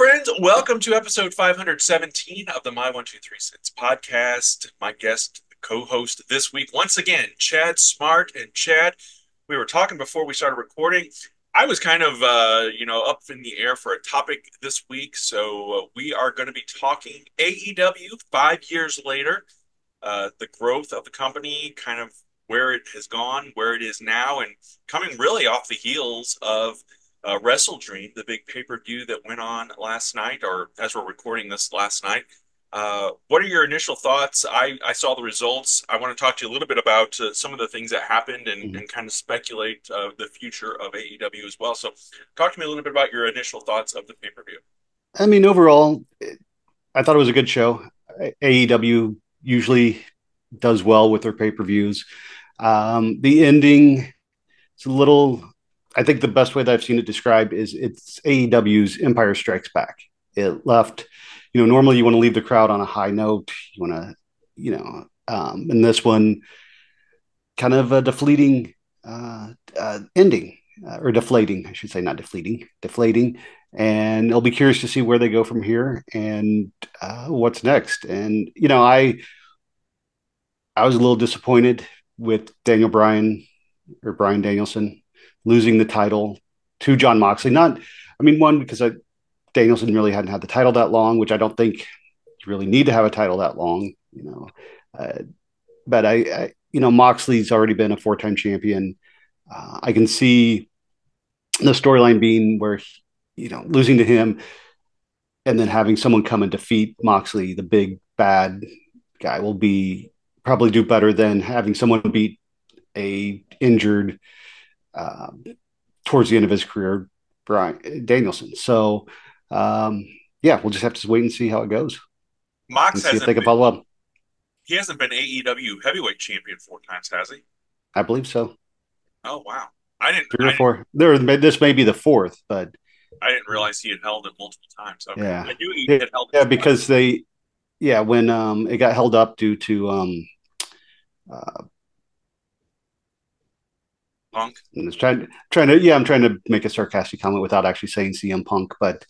friends. Welcome to episode 517 of the My 123 Cents podcast. My guest, co-host this week, once again, Chad Smart. And Chad, we were talking before we started recording. I was kind of, up in the air for a topic this week. So we are going to be talking AEW 5 years later, the growth of the company, kind of where it has gone, where it is now, and coming really off the heels of Wrestle Dream, the big pay-per-view that went on last night, or as we're recording this last night. What are your initial thoughts? I saw the results. I want to talk to you a little bit about some of the things that happened and kind of speculate the future of AEW as well. So talk to me a little bit about your initial thoughts of the pay-per-view. I mean, overall, I thought it was a good show. AEW usually does well with their pay-per-views. The ending, it's a little, I think the best way that I've seen it described is it's AEW's Empire Strikes Back. It left, normally you want to leave the crowd on a high note. You want to, in this one, kind of a deflating ending, or deflating, I should say, not deflating, deflating. And I'll be curious to see where they go from here and what's next. And I was a little disappointed with Daniel Bryan or Bryan Danielson losing the title to John Moxley. Not, I mean, one because Danielson really hadn't had the title that long, which I don't think you really need to have a title that long. Uh, but Moxley's already been a four-time champion. I can see the storyline being where losing to him and then having someone come and defeat Moxley, the big bad guy, will be probably do better than having someone beat a injured uh, towards the end of his career, Brian Danielson. So yeah, we'll just have to wait and see how it goes and Mox see if they can follow up. he hasn't been AEW heavyweight champion 4 times, has he? I believe so. Oh wow. I didn't Three I or didn't four. This may be the fourth, but I didn't realize he had held it multiple times. Okay. yeah, I knew he yeah, had held it yeah, twice. because when it got held up due to uh, Punk. I'm just trying to yeah, I'm trying to make a sarcastic comment without actually saying CM Punk, but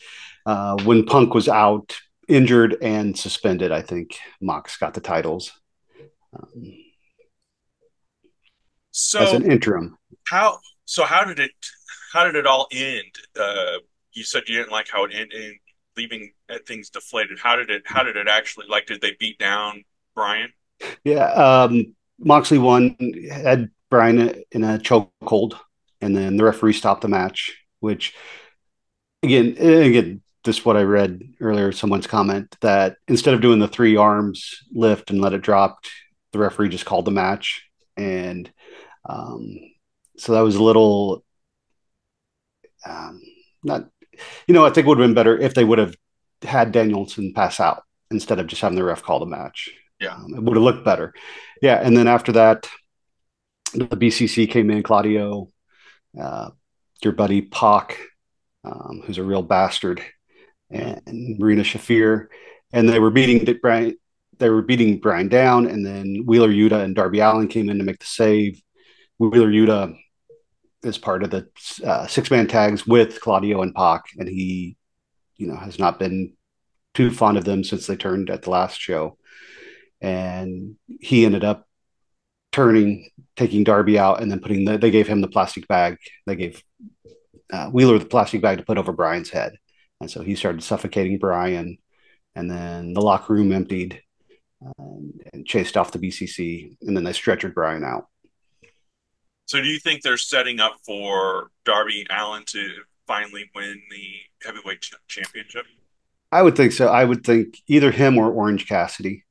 when Punk was out injured and suspended, I think Mox got the titles um, as So an interim. how how did it all end? You said you didn't like how it ended, leaving things deflated. How did it actually, like, did they beat down Brian? Yeah, Moxley won, had Brian in a chokehold, and then the referee stopped the match. Which again, this is what I read earlier. Someone's comment that instead of doing the three arms lift and let it drop, the referee just called the match, and um, so that was a little not. I think it would have been better if they would have had Danielson pass out instead of just having the ref call the match. Yeah. It would have looked better. Yeah, and then after that, the BCC came in. Claudio, uh, your buddy Pac, who's a real bastard, Mhm. and Marina Shafir, and they were beating Brian. They were beating Brian down, and then Wheeler Yuta and Darby Allin came in to make the save. Wheeler Yuta is part of the six-man tags with Claudio and Pac, and he, has not been too fond of them since they turned at the last show. And he ended up turning, taking Darby out, and then they gave him the plastic bag. They gave Wheeler the plastic bag to put over Brian's head. And so he started suffocating Brian. And then the locker room emptied and chased off the BCC. And then they stretchered Brian out. So do you think they're setting up for Darby Allin to finally win the heavyweight championship? I would think so. I would think either him or Orange Cassidy,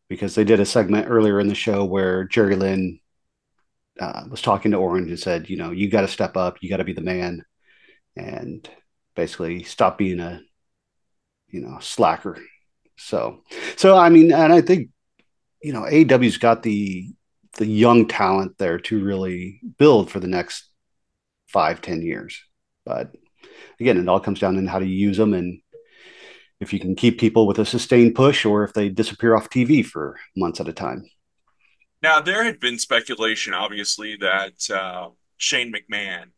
because they did a segment earlier in the show where Jerry Lynn was talking to Orange and said, you got to step up, you got to be the man, and basically stop being a slacker. So, I mean, and I think AEW's got the young talent there to really build for the next 5-10 years. But again, it all comes down to how to use them and if you can keep people with a sustained push or if they disappear off TV for months at a time. Now, there had been speculation, obviously, that Shane McMahon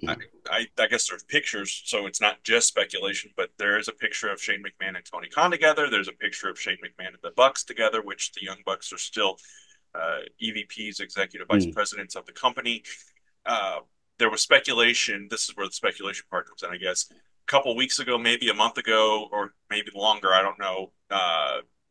I, I guess there's pictures, so it's not just speculation, but there is a picture of Shane McMahon and Tony Khan together. There's a picture of Shane McMahon and the Bucks together, which the Young Bucks are still EVPs, executive vice Mm. presidents of the company. Uh, there was speculation. This is where the speculation part comes in, I guess. A couple weeks ago, maybe a month ago, or maybe longer, I don't know.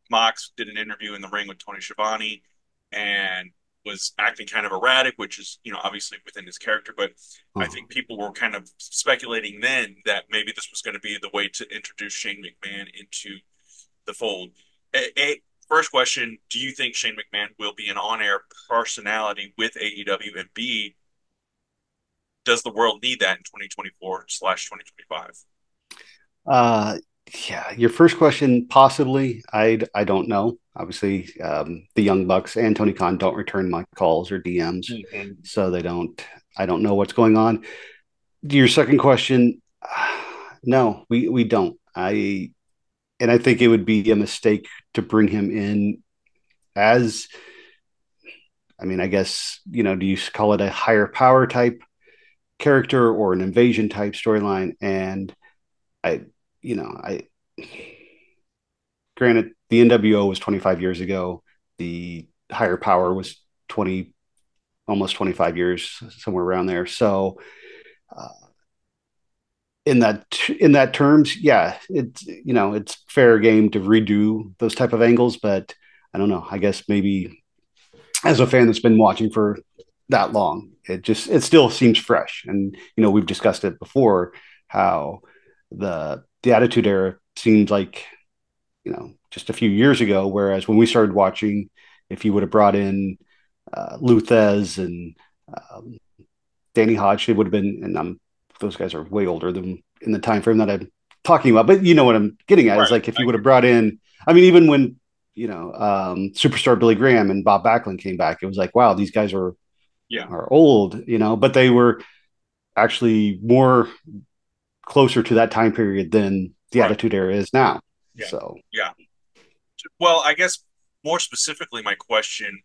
Mox did an interview in the ring with Tony Schiavone and was acting kind of erratic, which is, obviously within his character. But I Oh. think people were kind of speculating then that maybe this was going to be the way to introduce Shane McMahon into the fold. First question: do you think Shane McMahon will be an on-air personality with AEW? And B, does the world need that in 2024/2025? Uh, yeah, your first question, possibly. I don't know. Obviously, the Young Bucks and Tony Khan don't return my calls or DMs, Mm-hmm. so they don't. I don't know what's going on. Your second question, no, we don't. I think it would be a mistake to bring him in as. I mean, I guess do you call it a higher power type character or an invasion type storyline? And I, I granted the NWO was 25 years ago. The higher power was 20, almost 25 years, somewhere around there. So uh, in that terms, yeah, it's fair game to redo those type of angles, but I don't know. I guess maybe as a fan that's been watching for that long, it still seems fresh. And we've discussed it before how the Attitude Era seems like just a few years ago. Whereas when we started watching, if you would have brought in Luthez and um, Danny Hodge, it would have been, and those guys are way older than in the time frame that I'm talking about. But you know what I'm getting at is Right. like if you would have brought in, I mean, even when superstar Billy Graham and Bob Backlund came back, it was like, wow, these guys Yeah. are old, but they were actually more closer to that time period than the Right. Attitude Era is now. Yeah. So, Yeah. Well, I guess more specifically, my question: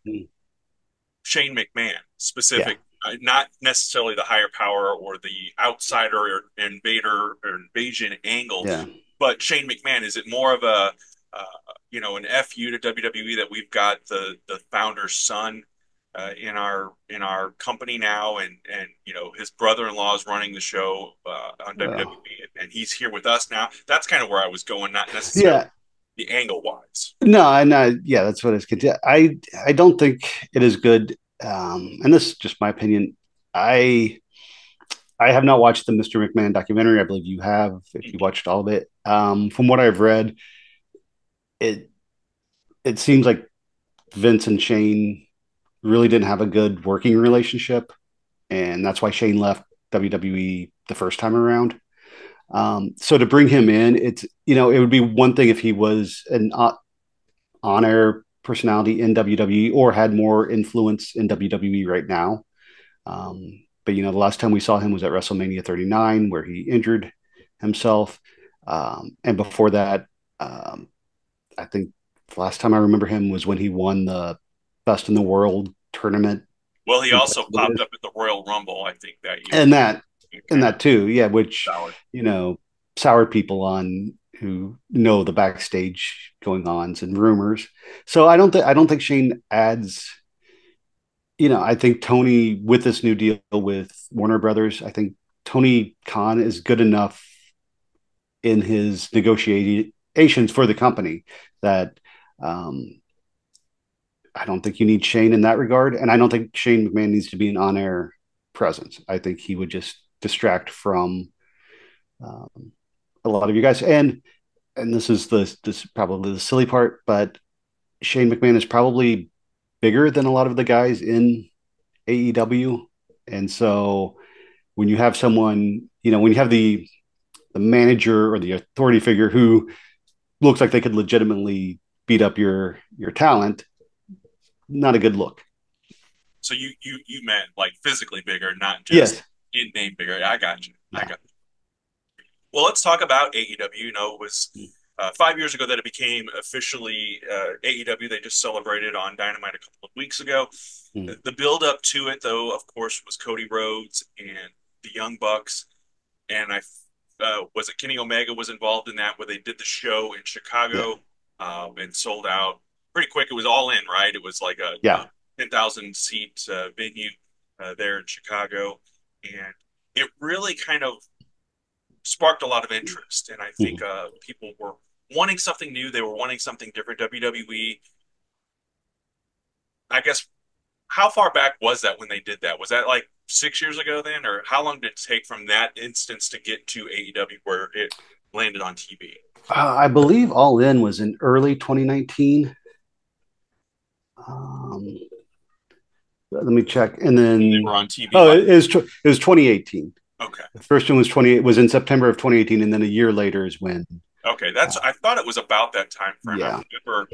Shane McMahon yeah, specific, not necessarily the higher power or the outsider or invader or invasion angle, yeah. but Shane McMahon, is it more of a an fu to WWE that we've got the founder's son in our company now, and his brother-in-law is running the show on Oh. WWE, and he's here with us now. That's kind of where I was going, not necessarily Yeah, the angle wise. no, and yeah, that's what it's. I don't think it is good. And this is just my opinion. I I have not watched the Mr. McMahon documentary. I believe you have, if you watched all of it. From what I've read, it it seems like Vince and Shane really didn't have a good working relationship, and that's why Shane left WWE the first time around. So to bring him in, it would be one thing if he was an on-air personality in WWE or had more influence in WWE right now. But the last time we saw him was at WrestleMania 39, where he injured himself. And before that, um, I think the last time I remember him was when he won the Best in the World tournament Well, he in also popped Pennsylvania, up at the Royal Rumble, I think, that year. and that It and kind of that too, yeah, which soured. you know soured people on who know the backstage going ons and rumors. So I don't think Shane adds. I think Tony, with this new deal with Warner Brothers, I think Tony Khan is good enough in his negotiations for the company that um, I don't think you need Shane in that regard. And I don't think Shane McMahon needs to be an on air presence. I think he would just distract from um, a lot of you guys. And this is probably the silly part, but Shane McMahon is probably bigger than a lot of the guys in AEW. And so when you have someone, when you have the manager or the authority figure who looks like they could legitimately beat up your talent, not a good look. So you meant like physically bigger, not just Yes. in name bigger. I got you. I Yeah. got you. Well, let's talk about AEW. It was 5 years ago that it became officially AEW. They just celebrated on Dynamite a couple of weeks ago. Mm. The build up to it, though, of course, was Cody Rhodes and the Young Bucks, and I was it Kenny Omega was involved in that where they did the show in Yeah. Chicago and sold out pretty quick. It was all in, right? It was like a Yeah. 10,000 seat venue there in Chicago, and it really kind of sparked a lot of interest. And I think Mhm. people were wanting something new. They were wanting something different. WWE, I guess, how far back was that when they did that? Was that like 6 years ago then, or how long did it take from that instance to get to AEW where it landed on TV? I believe All In was in early 2019. Let me check. And They then, were on TV oh, like it was 2018. okay, The first one was 20. It was in September of 2018, and then a year later is when. okay. That's I thought it was about that time frame. I Yeah. remember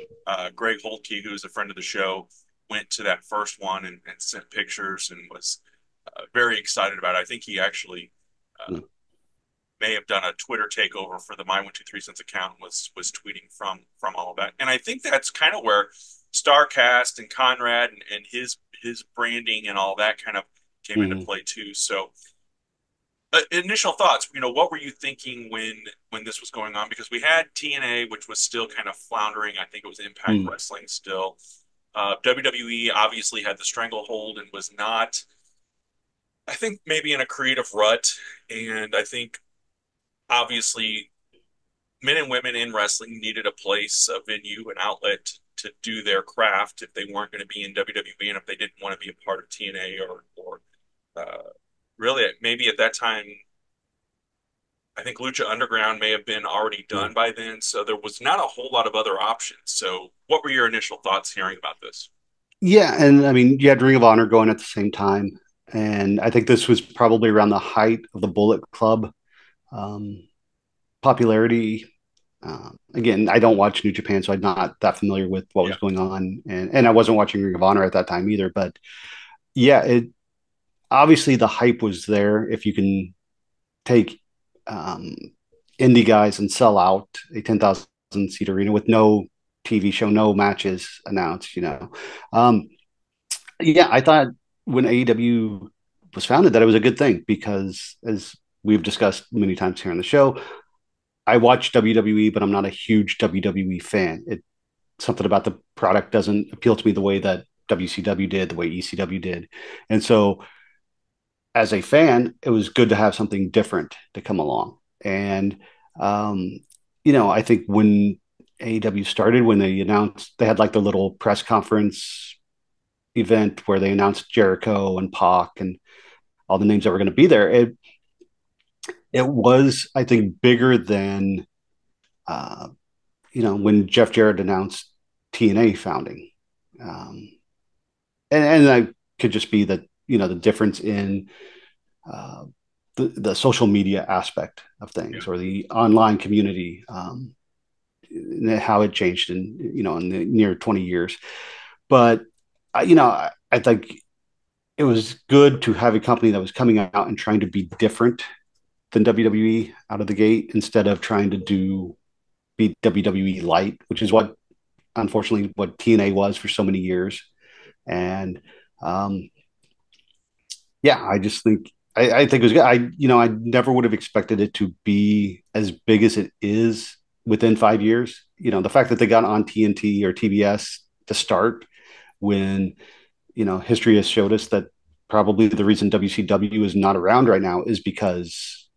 Greg Holtke, who's a friend of the show, went to that first one and sent pictures and was very excited about it. I think he actually may have done a Twitter takeover for the My123 Cents account and was tweeting from all of that. And I think that's kind of where Starcast and Conrad and his branding and all that kind of came into Mm-hmm. play too. So initial thoughts, what were you thinking when this was going on? Because we had TNA, which was still kind of floundering. I think it was Impact Mm-hmm. Wrestling still. WWE obviously had the stranglehold and was not, I think, maybe in a creative rut. And I think obviously men and women in wrestling needed a place, a venue, an outlet to do their craft if they weren't going to be in WWE and if they didn't want to be a part of TNA or really maybe at that time I think Lucha Underground may have been already done by then, so there was not a whole lot of other options. So, what were your initial thoughts hearing about this? Yeah, and I mean, you had Ring of Honor going at the same time, and I think this was probably around the height of the Bullet Club um, popularity. Again, I don't watch New Japan, so I'm not that familiar with what Yeah, was going on, and I wasn't watching Ring of Honor at that time either. But yeah, it obviously the hype was there. If you can take um, indie guys and sell out a 10,000 seat arena with no TV show, no matches announced, yeah, I thought when AEW was founded that it was a good thing because, as we've discussed many times here on the show, I watch WWE, but I'm not a huge WWE fan. It's something about the product doesn't appeal to me the way that WCW did, the way ECW did. And so, as a fan, it was good to have something different to come along. And, um, I think when AEW started, when they announced, they had like the little press conference event where they announced Jericho and Pac and all the names that were going to be there. It was, I think, bigger than uh, when Jeff Jarrett announced TNA founding, um, and I could just be that the difference in uh, the social media aspect of yeah. things or the online community, how it changed in the near 20 years. But I think it was good to have a company that was coming out and trying to be different than WWE out of the gate instead of trying to be WWE light, which is what unfortunately what TNA was for so many years. And um, yeah, I just think I think it was good. I never would have expected it to be as big as it is within 5 years. The fact that they got on TNT or TBS to start when history has showed us that probably the reason WCW is not around right now is because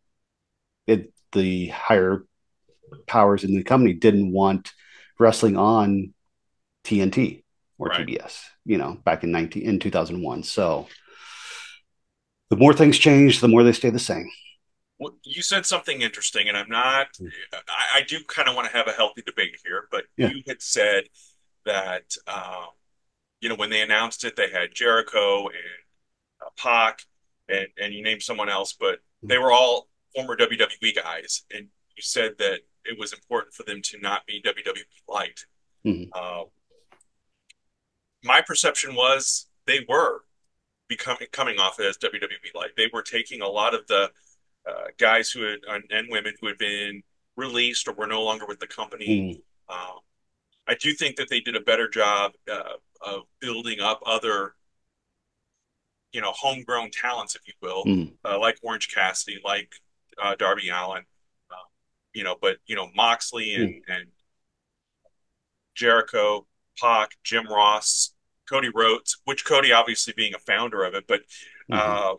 the higher powers in the company didn't want wrestling on TNT or Right. TBS, back in 2001. So the more things change, the more they stay the same. Well, you said something interesting, and I'm not. I do kind of want to have a healthy debate here, but Yeah. you had said that when they announced it, they had Jericho and Pac, and you named someone else, but they were all former WWE guys, and you said that it was important for them to not be WWE light. Mm-hmm. Uh, my perception was they were becoming coming off as WWE light. They were taking a lot of the guys who had and women who had been released or were no longer with the company. Mm-hmm. Um, I do think that they did a better job of building up other homegrown talents, if you will, Mm, like Orange Cassidy, like Darby Allin, uh, but Moxley and mm, Jericho, Pac, Jim Ross, Cody Rhodes, which Cody obviously being a founder of it, but mhm. uh,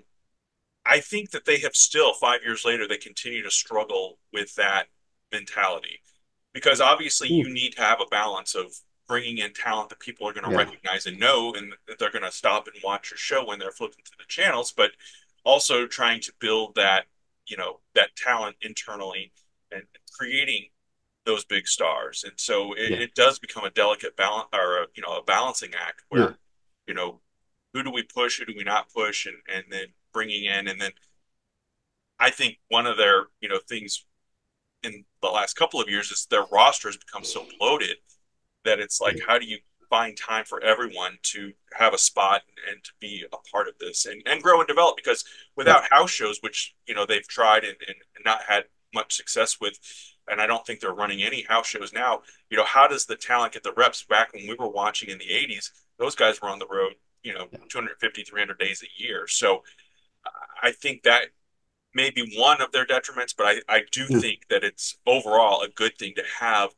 I think that they have still 5 years later they continue to struggle with that mentality because obviously you Mm, need to have a balance of bringing in talent that people are going to yeah, recognize and know and that they're going to stop and watch your show when they're flipping through the channels, but also trying to build that talent internally and creating those big stars. And so yeah, it does become a delicate balance or a balancing act yeah, where, you know, who do we push, who do we not push, and then bringing in. And then I think one of their, things in the last couple of years is their roster has become so bloated that it's like, how do you find time for everyone to have a spot and to be a part of this and grow and develop? Because yeah, without house shows, which they've tried and not had much success with, and I don't think they're running any house shows now. How does the talent get the reps? Back when we were watching in the 80s, those guys were on the road, yeah, 250, 300 days a year. So I think that may be one of their detriments, but I do yeah, think that it's overall a good thing to have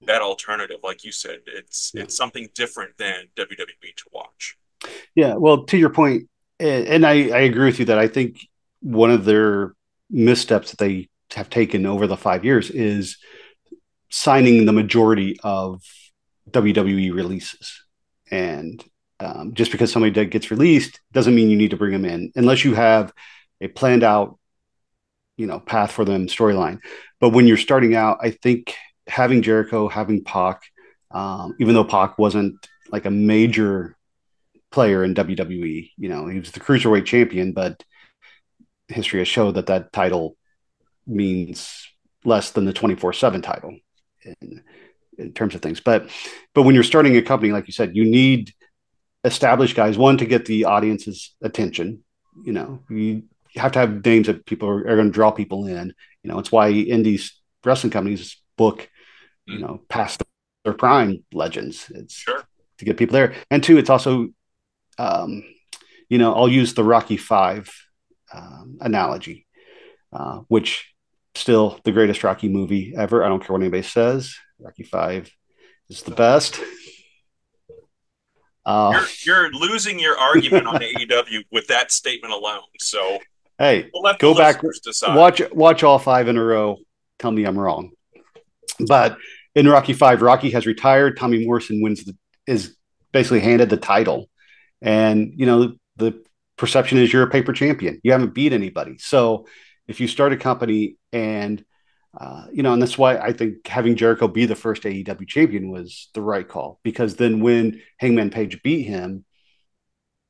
that alternative. Like you said, it's yeah. it's something different than WWE to watch. Yeah, well, to your point, and I agree with you that I think one of their missteps that they have taken over the 5 years is signing the majority of WWE releases. And just because somebody gets released doesn't mean you need to bring them in unless you have a planned out, path for them storyline. But when you're starting out, I think having Jericho, having Pac, even though Pac wasn't like a major player in WWE. He was the cruiserweight champion, but history has showed that that title means less than the 24/7 title in, in terms of things. But when you're starting a company, like you said, you need established guys. One, to get the audience's attention. You have to have names that people are going to draw people in. It's why indies wrestling companies book Mm, past their prime legends. It's sure. to get people there, and two, it's also um, I'll use the Rocky Five analogy, which still the greatest Rocky movie ever. I don't care what anybody says. Rocky Five is the best. Uh, You're losing your argument on AEW with that statement alone. So hey, we'll let the go back, listeners decide. watch all five in a row. Tell me I'm wrong. But in Rocky Five, Rocky has retired. Tommy Morrison is basically handed the title, and the perception is you're a paper champion. You haven't beat anybody. So if you start a company and and that's why I think having Jericho be the first AEW champion was the right call, because then when Hangman Page beat him,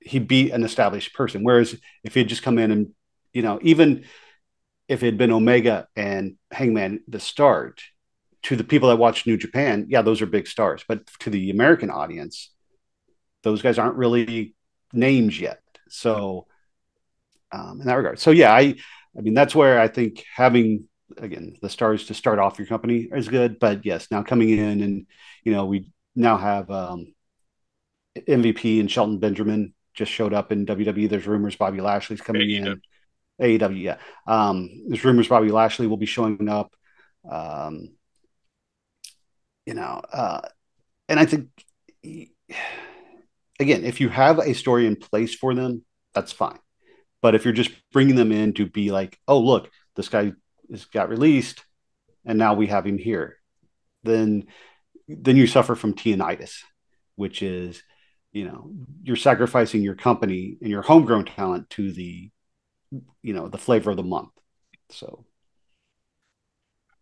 he beat an established person. Whereas if he had just come in and even if it had been Omega and Hangman the start, to the people that watch New Japan, yeah, those are big stars. But to the American audience, those guys aren't really names yet. So in that regard, so yeah, I mean that's where I think having again the stars to start off your company is good. But yes, now coming in and we now have MVP and Shelton Benjamin just showed up in WWE. There's rumors Bobby Lashley's coming AEW. in. AEW, yeah. There's rumors Bobby Lashley will be showing up. Um, you know, uh, and I think again, if you have a story in place for them, that's fine. But if you're just bringing them in to be like, oh look, this guy got released, and now we have him here, then you suffer from Tianitis, which is you're sacrificing your company and your homegrown talent to the flavor of the month. So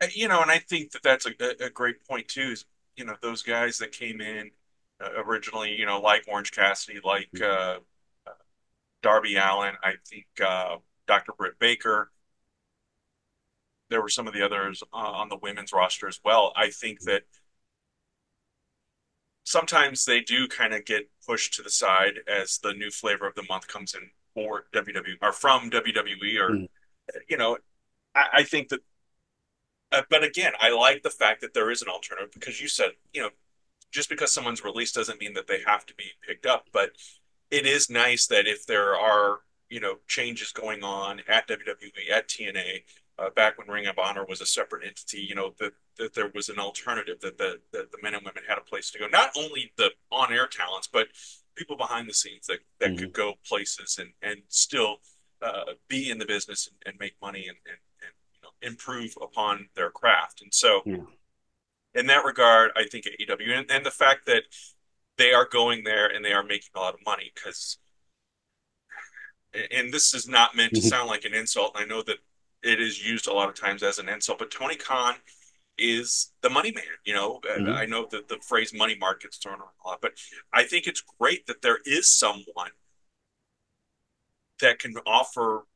And I think that that's a great point too. Is those guys that came in originally, like Orange Cassidy, like Darby Allin, I think Dr. Britt Baker. There were some of the others on the women's roster as well. I think that sometimes they do kind of get pushed to the side as the new flavor of the month comes in for WWE or from WWE or mm, you know I think that but again I like the fact that there is an alternative because you said just because someone's released doesn't mean that they have to be picked up, but it is nice that if there are, changes going on at WWE, at TNA, back when Ring of Honor was a separate entity, that there was an alternative, that the men and women had a place to go. Not only the on-air talents, but people behind the scenes that could Mhm. go places and still be in the business and make money and improve upon their craft. And so, Yeah. in that regard, I think AEW and the fact that they are going there and they are making a lot of money because, and this is not meant to Mhm. sound like an insult. I know that it is used a lot of times as an insult, but Tony Khan is the money man. I Mhm. know that the phrase money mark gets thrown around a lot, but I think it's great that there is someone that can offer,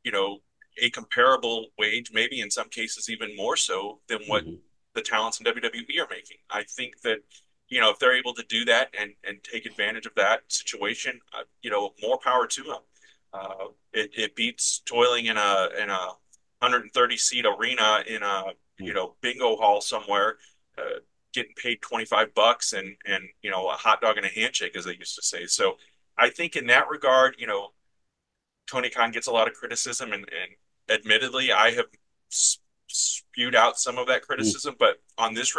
a comparable wage, maybe in some cases even more so than what Mhm. the talents in WWE are making. I think that, if they're able to do that and take advantage of that situation, more power to them. It beats toiling in a 130 seat arena in a Mhm. bingo hall somewhere, getting paid $25 and a hot dog and a handshake, as they used to say. So I think in that regard, Tony Khan gets a lot of criticism, and admittedly, I have spewed out some of that Mhm. criticism. But on this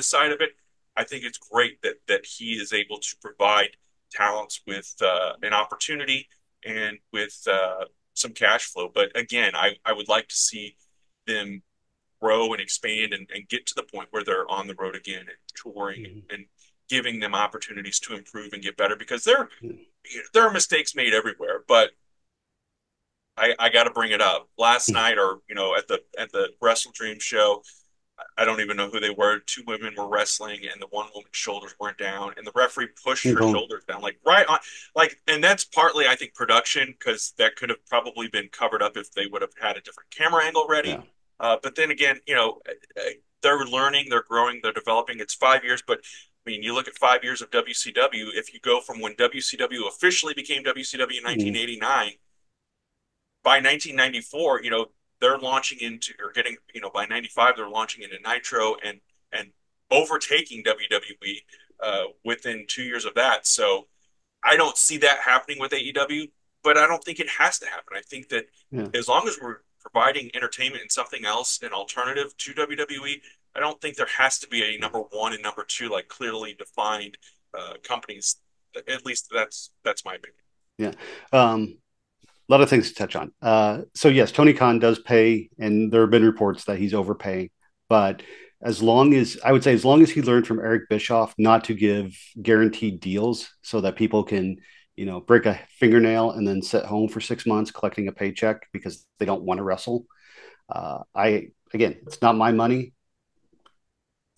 side of it, I think it's great that he is able to provide talents with an opportunity and with some cash flow. But again, I would like to see them grow and expand and get to the point where they're on the road again and touring Mhm. and giving them opportunities to improve and get better because there are mistakes made everywhere, but I got to bring it up. Last Mhm. night, or at the Wrestle Dream show, I don't even know who they were. Two women were wrestling, and the one woman's shoulders weren't down, and the referee pushed her Boom. shoulders down, like right on, like, and that's partly, I think, production because that could have probably been covered up if they would have had a different camera angle ready. Yeah. But then again, they're learning, they're growing, they're developing. It's 5 years, but I mean, you look at 5 years of WCW. If you go from when WCW officially became WCW in Mhm. 1989 by 1994, they're launching into or getting, by 95 they're launching into Nitro and overtaking WWE within 2 years of that. So I don't see that happening with AEW, but I don't think it has to happen. I think that Yeah. as long as we're providing entertainment and something else, an alternative to WWE, I don't think there has to be a number one and number two like clearly defined companies. At least that's my opinion. Yeah. A lot of things to touch on. So yes, Tony Khan does pay, and there have been reports that he's overpaying. But as long as I would say, as long as he learned from Eric Bischoff not to give guaranteed deals, so that people can, break a fingernail and then sit home for 6 months collecting a paycheck because they don't want to wrestle. I again, it's not my money.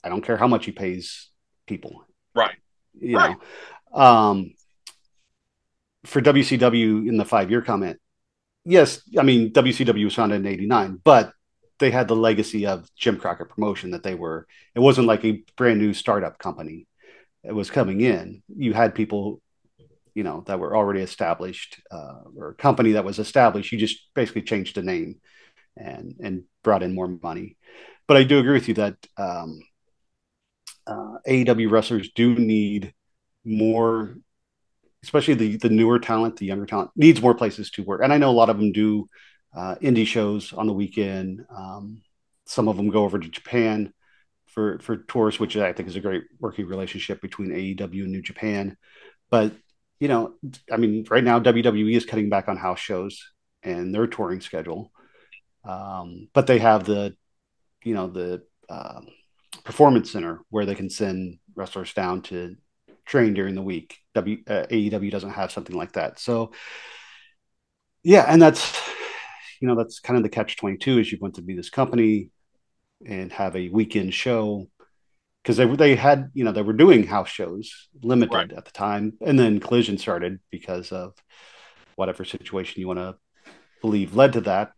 I don't care how much he pays people. Right. You Right. know, um, for WCW in the 5 year comment, yes, I mean WCW was founded in '89, but they had the legacy of Jim Crockett Promotion that they were. It wasn't like a brand new startup company. It was coming in. You had people, that were already established, or a company that was established. You just basically changed the name and brought in more money. But I do agree with you that AEW wrestlers do need more, especially the newer talent, the younger talent needs more places to work. And I know a lot of them do indie shows on the weekend. Some of them go over to Japan for tours, which I think is a great working relationship between AEW and New Japan. But you know, I mean, right now WWE is cutting back on house shows and their touring schedule, but they have the performance center where they can send wrestlers down to train during the week. AEW doesn't have something like that. So yeah, and that's kind of the catch 22 is you want to be this company and have a weekend show because they had they were doing house shows Right. limited at the time, and then Collision started because of whatever situation you want to believe led to that,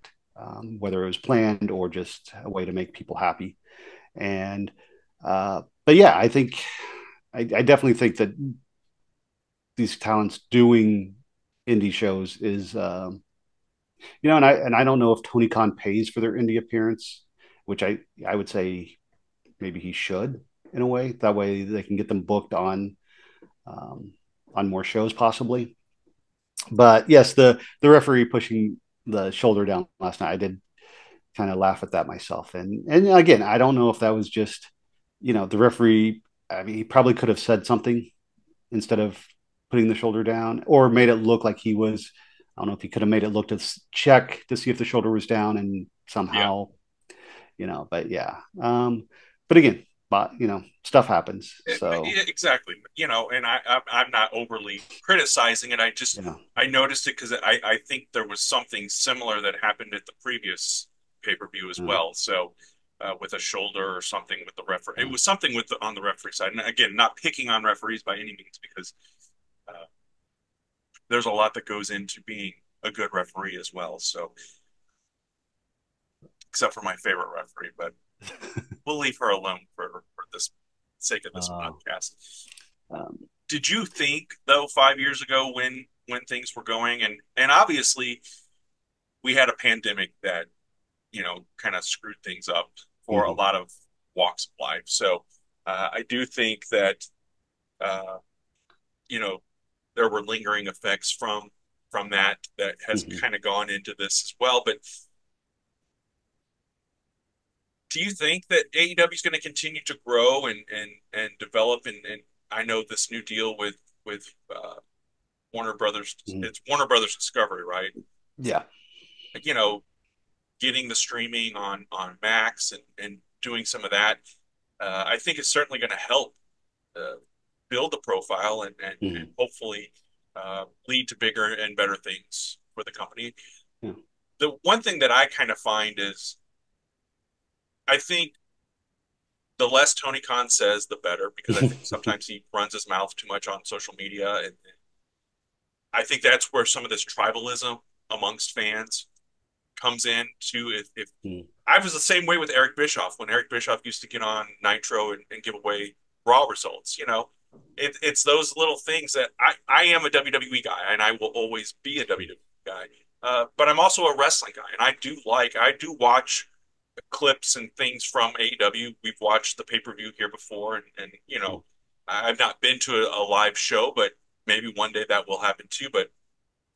whether it was planned or just a way to make people happy. And but yeah, I definitely think that these talents doing indie shows is and I don't know if Tony Khan pays for their indie appearance, which I would say maybe he should in a way. That way they can get them booked um, on more shows possibly. But yes, the referee pushing the shoulder down last night, I did kind of laugh at that myself. And again, I don't know if that was just, the referee. I mean, he probably could have said something instead of putting the shoulder down, or made it look like he was. I don't know if he could have made it look to check to see if the shoulder was down, and Yeah, somehow, But yeah, but again, stuff happens. So exactly. And I'm not overly criticizing it. you know, I noticed it because I think there was something similar that happened at the previous pay-per-view as uh, well. So with a shoulder or something with the referee, it uh, was something on the referee side. And again, not picking on referees by any means because uh, there's a lot that goes into being a good referee as well. So except for my favorite referee, but we'll leave her alone for this sake of this uh, podcast. um, Did you think though 5 years ago when things were going and obviously we had a pandemic that kind of screwed things up for a mhm, lot of walks of life. So I do think that uh, you know there were lingering effects from that has mhm. kind of gone into this as well. But do you think that AEW is going to continue to grow and develop? And I know this new deal with Warner Brothers. Mhm. It's Warner Brothers Discovery, right? Yeah. You know, getting the streaming on Max and doing some of that. I think it's certainly going to help uh, build the profile and Mhm. hopefully lead to bigger and better things for the company. Yeah. The one thing that I kind of find is I think the less Tony Khan says, the better, because I think sometimes he runs his mouth too much on social media. And I think that's where some of this tribalism amongst fans comes in too. If Mhm. I was the same way with Eric Bischoff when Eric Bischoff used to get on Nitro and give away Raw results. It's those little things that I am a WWE guy and I will always be a WWE guy. But I'm also a wrestling guy, and I do watch clips and things from AEW. We've watched the pay per view here before, and I've not been to a live show, but maybe one day that will happen too. But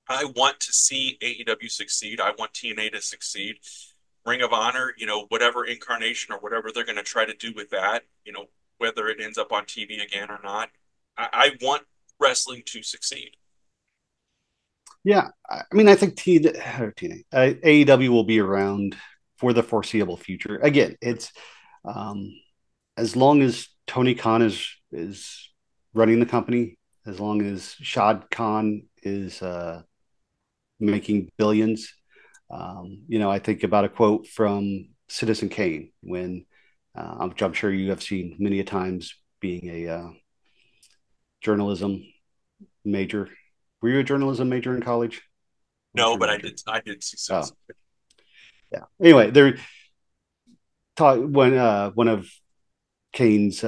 I want to see AEW succeed. I want TNA to succeed. Ring of Honor, whatever incarnation or whatever they're going to try to do with that, whether it ends up on TV again or not. I want wrestling to succeed. Yeah. I mean, I think AEW will be around for the foreseeable future. Again, it's um, as long as Tony Khan is running the company, as long as Shad Khan is making billions. I think about a quote from Citizen Kane when I'm sure you have seen many a times being a journalism major. Were you a journalism major in college? What was No, your but major? I did see Oh, Citizen. yeah. Anyway, they're taught when one of Kane's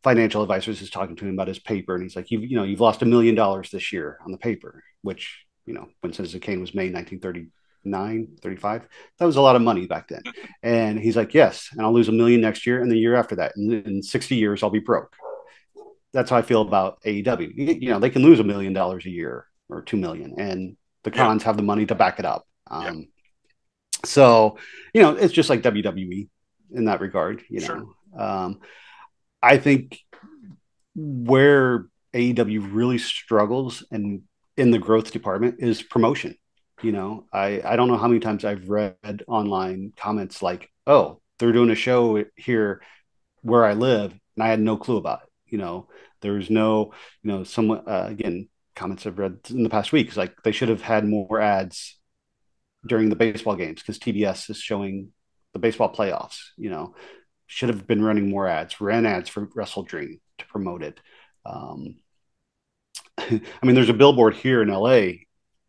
financial advisors is talking to him about his paper, and he's like, you've lost $1 million this year on the paper, which when Citizen Kane was made 1939, 35, that was a lot of money back then. And he's like, yes, and I'll lose $1 million next year, and the year after that, and in 60 years, I'll be broke. That's how I feel about AEW. They can lose $1 million a year or 2 million, and the Yeah, cons have the money to back it up. yeah, So, it's just like WWE in that regard. sure. I think where AEW really struggles and in the growth department is promotion. I don't know how many times I've read online comments like, "Oh, they're doing a show here where I live, and I had no clue about it." There's no, someone again, comments I've read in the past week is like they should have had more ads during the baseball games because TBS is showing the baseball playoffs. Should have been running more ads, ran ads for Wrestle Dream to promote it. Um, I mean, there's a billboard here in LA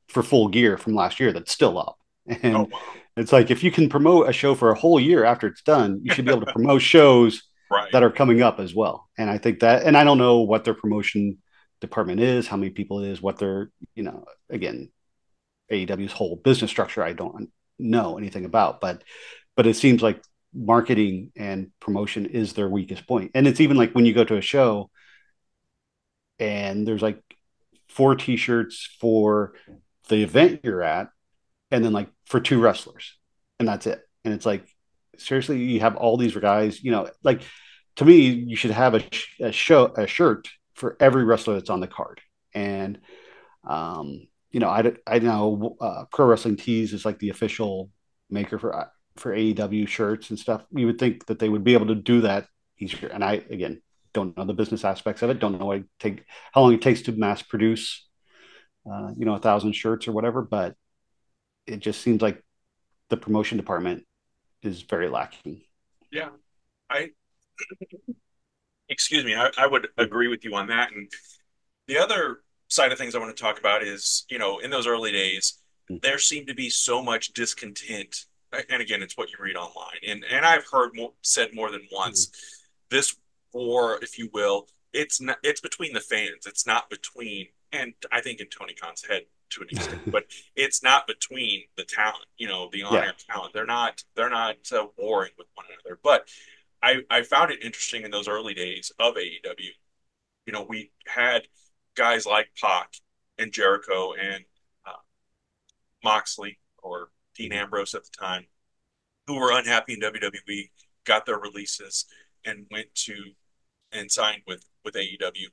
for Full Gear from last year that's still up. Oh And wow. it's like if you can promote a show for a whole year after it's done, you should be able to promote shows Right. that are coming up as well. And I think that, and I don't know what their promotion department is, how many people it is, what their, again, AEW's whole business structure, I don't know anything about, but it seems like marketing and promotion is their weakest point. And it's even like when you go to a show and there's like four t-shirts for the event you're at, and then like for two wrestlers, and that's it. And it's like, seriously, you have all these guys, like to me, you should have a shirt for every wrestler that's on the card. And I know Pro Wrestling Tees is like the official maker for AEW shirts and stuff. You would think that they would be able to do that easier. And I again don't know the business aspects of it. Don't know how long it takes to mass produce, 1,000 shirts or whatever. But it just seems like the promotion department is very lacking. Yeah. I excuse me, I would agree with you on that. And the other side of things I want to talk about is, in those early days, there seemed to be so much discontent. And again, it's what you read online. And I've heard said more than once, this war, if you will, it's between the fans. It's not between, and I think in Tony Khan's head to an extent, but it's not between the talent, the Yeah. on-air talent. They're not warring with one another. But I found it interesting in those early days of AEW. We had guys like Pac and Jericho and uh, Moxley or Dean Ambrose at the time who were unhappy in WWE, got their releases and went to and signed with AEW.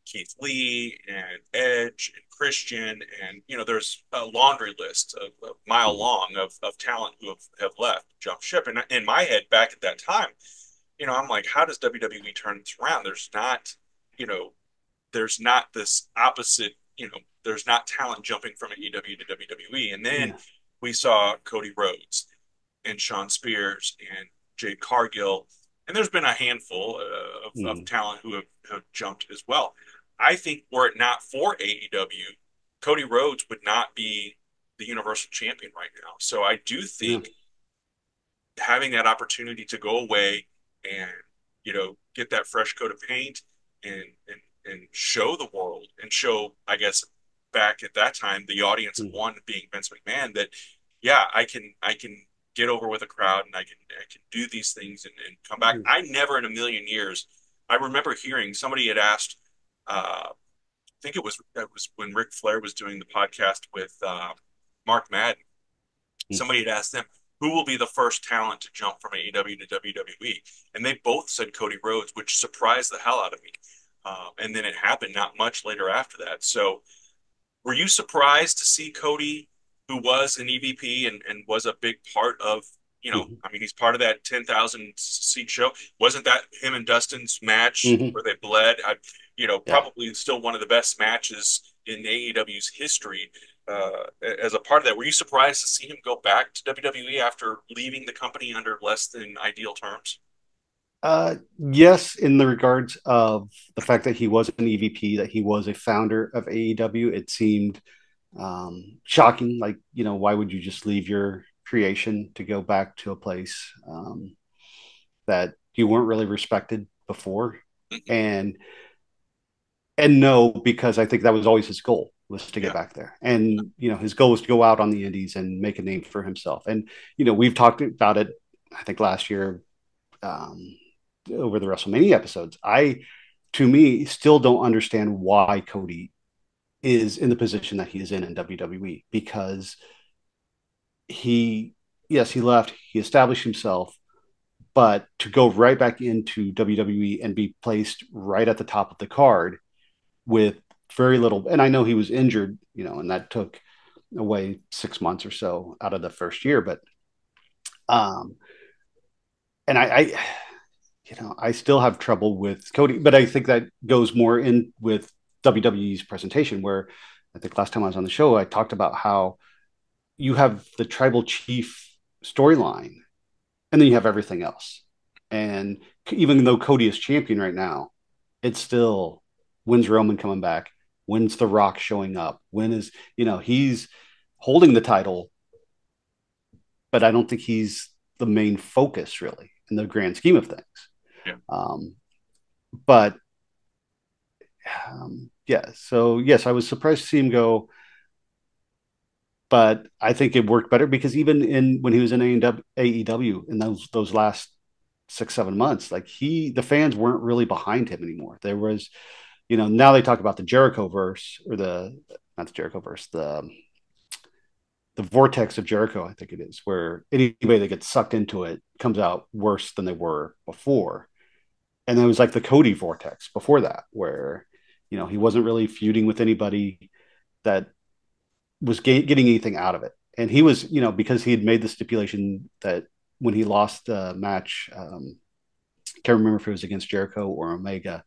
Keith Lee and Edge and Christian, and there's a laundry list of a mile long of talent who have left, jump ship. And in my head, back at that time, I'm like, how does WWE turn this around? You know, there's not this opposite, there's not talent jumping from AEW to WWE. And then Yeah. we saw Cody Rhodes and Sean Spears and Jade Cargill. And there's been a handful of Mm. talent who have jumped as well. I think were it not for AEW, Cody Rhodes would not be the Universal Champion right now. So I do Yeah. think having that opportunity to go away and get that fresh coat of paint and show the world and show, I guess, back at that time the audience of Mm. one being Vince McMahon, that yeah, I can get over with a crowd and I can do these things and come back. I never in a million years. I remember hearing somebody had asked, I think it was when Ric Flair was doing the podcast with Mark Madden. Mm. Somebody had asked them, who will be the first talent to jump from AEW to WWE? And they both said Cody Rhodes, which surprised the hell out of me. And then it happened not much later after that. So were you surprised to see Cody, who was an EVP and was a big part of, Mm. I mean, he's part of that 10,000 seat show. Wasn't that him and Dustin's match Mm. where they bled? Yeah. Probably still one of the best matches in AEW's history. As a part of that, were you surprised to see him go back to WWE after leaving the company under less than ideal terms? Yes, in the regards of the fact that he was an EVP, that he was a founder of AEW, it seemed shocking. Like, why would you just leave your creation to go back to a place that you weren't really respected before? And no, because I think that was always his goal, was to get Yeah. back there. And his goal was to go out on the indies and make a name for himself. And we've talked about it, I think last year, um, over the WrestleMania episodes. To me, still don't understand why Cody is in the position that he is in WWE, because he, yes, he left, he established himself, but to go right back into WWE and be placed right at the top of the card with very little, and I know he was injured, and that took away 6 months or so out of the first year, but um, and I still have trouble with Cody, but I think that goes more in with WWE's presentation, where I think last time I was on the show, I talked about how you have the tribal chief storyline and then you have everything else. And even though Cody is champion right now, it's still, when's Roman coming back? When's The Rock showing up? When is, he's holding the title, but I don't think he's the main focus really in the grand scheme of things. Yeah. Um, but yeah, so yes, I was surprised to see him go, but I think it worked better because even in when he was in AEW in those last 6 7 months, like the fans weren't really behind him anymore. There was, now they talk about the Jericho verse or the not the Jericho verse, the the vortex of Jericho, I think it is, where anybody that gets sucked into it comes out worse than they were before. And then it was like the Cody vortex before that, where he wasn't really feuding with anybody that was getting anything out of it. And he was, because he had made the stipulation that when he lost the match, can't remember if it was against Jericho or Omega,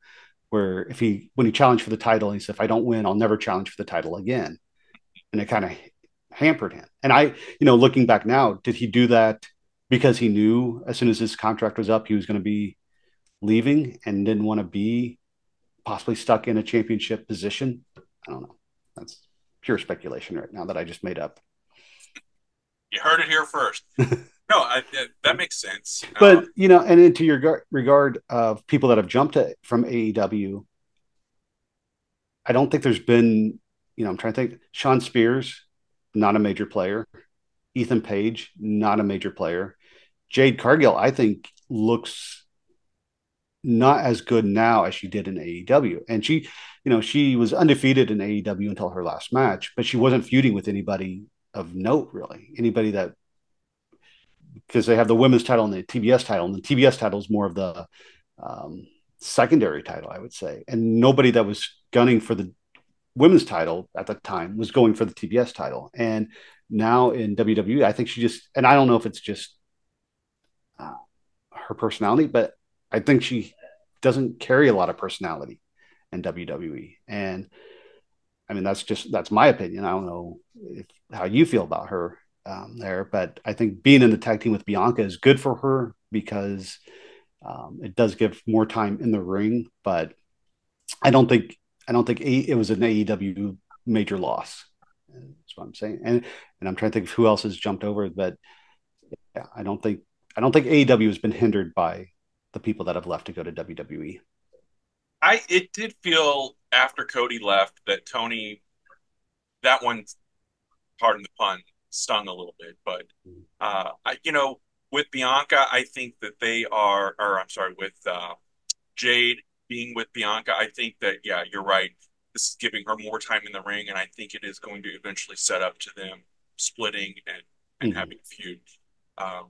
where when he challenged for the title, he said, "If I don't win, I'll never challenge for the title again." And it kind of hampered him. And looking back now, did he do that because he knew as soon as his contract was up, he was going to be leaving and didn't want to be possibly stuck in a championship position? I don't know. That's pure speculation right now that I just made up. You heard it here first. No, that makes sense. But and into your regard of people that have jumped from AEW, I don't think there's been, I'm trying to think. Sean Spears, not a major player. Ethan Page, not a major player. Jade Cargill, I think, looks not as good now as she did in AEW. And she was undefeated in AEW until her last match, but she wasn't feuding with anybody of note, really. Anybody that, because they have the women's title and the TBS title, and the TBS title is more of the secondary title, I would say. And nobody that was gunning for the women's title at the time was going for the TBS title. And now in WWE, I think she just, and I don't know if it's just uh, her personality, but I think she doesn't carry a lot of personality in WWE. And I mean, that's my opinion. I don't know how you feel about her there, but I think being in the tag team with Bianca is good for her because it does give more time in the ring. But I don't think it was an AEW major loss. That's what I'm saying. And I'm trying to think of who else has jumped over, but yeah, I don't think AEW has been hindered by the people that have left to go to WWE. It did feel after Cody left that Tony, that one, pardon the pun, stung a little bit. But with Bianca, I think that they are, or I'm sorry, with Jade being with Bianca, I think that yeah, you're right. This is giving her more time in the ring, and I think it is going to eventually set up to them splitting and Mm-hmm. having a feud. Um,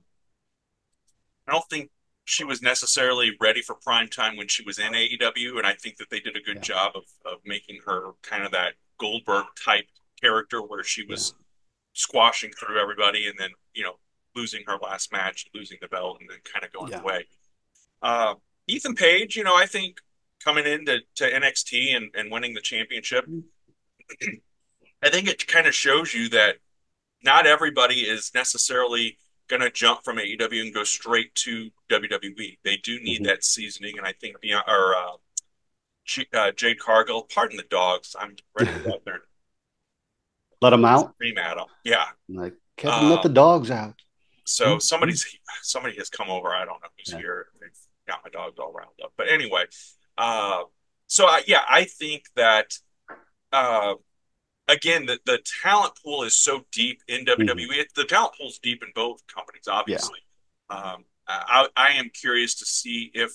I don't think she was necessarily ready for prime time when she was in AEW, and I think that they did a good Yeah, job of making her kind of that Goldberg type character where she yeah, was squashing through everybody and then losing her last match, losing the belt, and then kind of going yeah. away. Uh, Ethan Page, I think coming into NXT and winning the championship, I think it kind of shows you that not everybody is necessarily going to jump from AEW and go straight to WWE. They do need Mm-hmm. that seasoning, and I think Jade Cargill, pardon the dogs, I'm ready to go out there and Let them out. scream at them. Yeah. Like, Kevin, let Uh, the dogs out. so somebody has come over. I don't know who's Yeah. here. They've got my dogs all riled up. But anyway, uh, yeah, I think that uh, again, the talent pool is so deep in Mm-hmm. WWE. The talent pool is deep in both companies, Yeah. obviously. I am curious to see if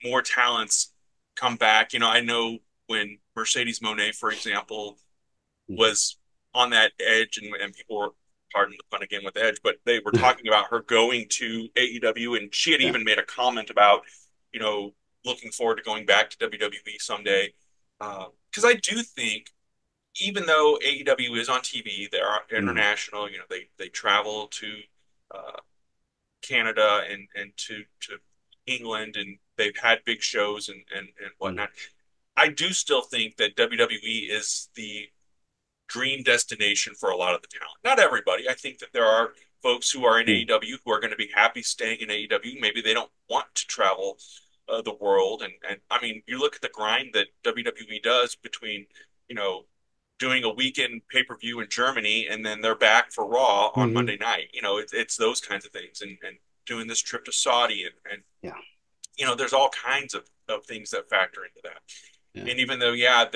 more talents come back. I know when Mercedes Monet, for example, Mm-hmm. was on that edge, and people were, pardon the pun again with Edge, but they were talking about her going to AEW, and she had Yeah. even made a comment about, you know, looking forward to going back to WWE someday. Because I do think even though AEW is on TV, they are Mm-hmm. international. They travel to uh, Canada and to England, and they've had big shows and Mm-hmm. whatnot. I do still think that WWE is the dream destination for a lot of the talent. Not everybody. I think that there are folks who are in Mm-hmm. AEW who are going to be happy staying in AEW. Maybe they don't want to travel the world. And I mean, you look at the grind that WWE does between, you know, doing a weekend pay per view in Germany and then they're back for Raw on Mm-hmm. Monday night. It's those kinds of things, and doing this trip to Saudi and Yeah. there's all kinds of things that factor into that. Yeah. And even though, yeah,